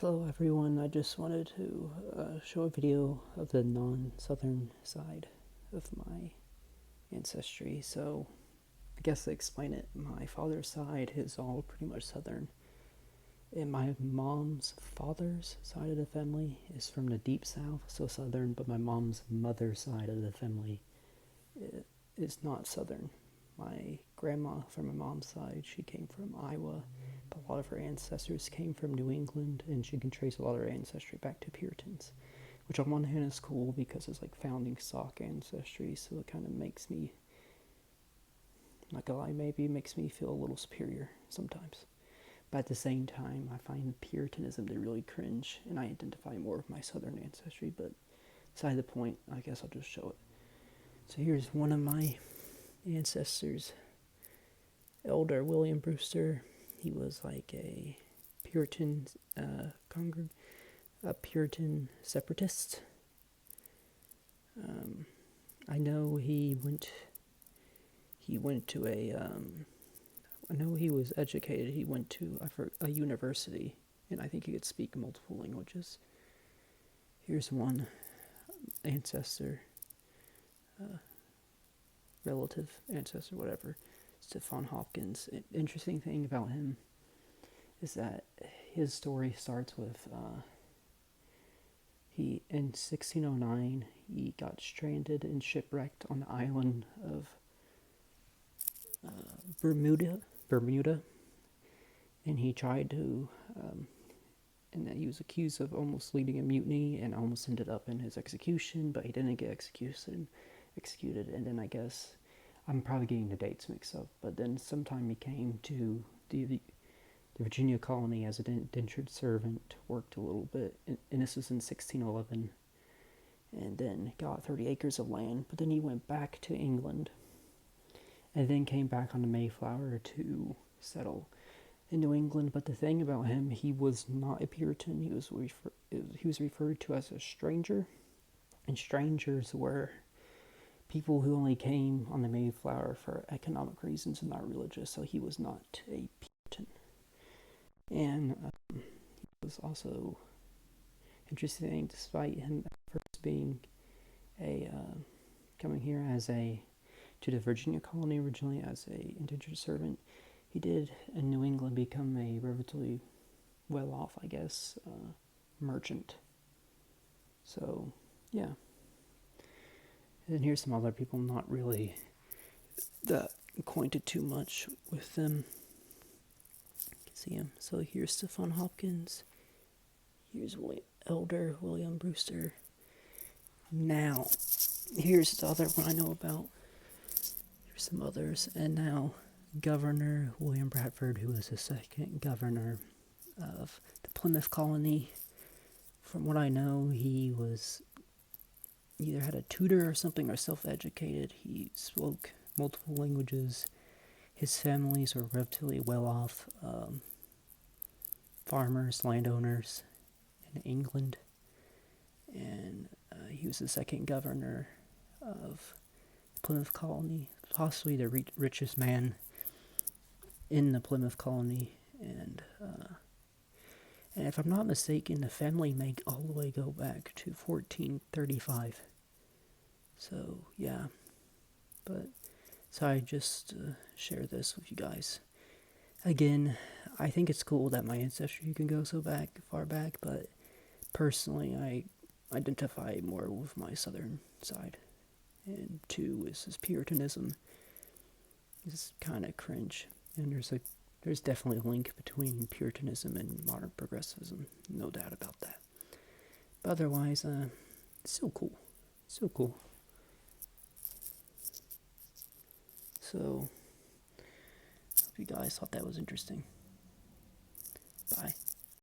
Hello everyone, I just wanted to show a video of the non-southern side of my ancestry. So I guess to explain it, my father's side is all pretty much southern. And my mom's father's side of the family is from the deep south, so southern, but my mom's mother's side of the family is not southern. My grandma from my mom's side, she came from Iowa, but a lot of her ancestors came from New England, and she can trace a lot of her ancestry back to Puritans, which on one hand is cool because it's like founding stock ancestry, so it kind of makes me, not gonna lie, maybe it makes me feel a little superior sometimes. But at the same time, I find Puritanism to really cringe, and I identify more with my southern ancestry, but beside the point, I guess I'll just show it. So here's one of my ancestors, Elder William Brewster. He was like a Puritan a Puritan separatist. I know he went to a I know he was educated. He went to a university, and I think he could speak multiple languages. Here's one ancestor, relative ancestor, whatever, Stephen Hopkins. Interesting thing about him is that his story starts with he in 1609 he got stranded and shipwrecked on the island of Bermuda, and he tried to, and that he was accused of almost leading a mutiny and almost ended up in his execution, but he didn't get executed, and then I guess, I'm probably getting the dates mixed up, but then sometime he came to the Virginia colony as an indentured servant, worked a little bit, and this was in 1611, and then got 30 acres of land, but then he went back to England, and then came back on the Mayflower to settle in New England. But the thing about him, he was not a Puritan. He was referred to as a stranger, and strangers were people who only came on the Mayflower for economic reasons and not religious. So he was not a Puritan. And he was also interesting, despite him first being a coming here as to the Virginia colony originally as a indentured servant, he did in New England become a relatively well-off, I guess, merchant. So, yeah. And here's some other people not really that acquainted too much with them. You can see him. So here's Stephen Hopkins. Here's Elder William Brewster. Now, here's the other one I know about. Here's some others. And now, Governor William Bradford, who was the second governor of the Plymouth colony. From what I know, he was either had a tutor or something, or self-educated. He spoke multiple languages. His families were relatively well-off farmers, landowners in England. And he was the second governor of the Plymouth colony, possibly the richest man in the Plymouth colony. And if I'm not mistaken, the family may all the way go back to 1435. So, yeah. But, so I just share this with you guys. Again, I think it's cool that my ancestry can go so far back, but personally, I identify more with my southern side. And two is this Puritanism. It's kind of cringe. And there's definitely a link between Puritanism and modern progressivism, no doubt about that. But otherwise, it's so cool. So cool. So, hope you guys thought that was interesting.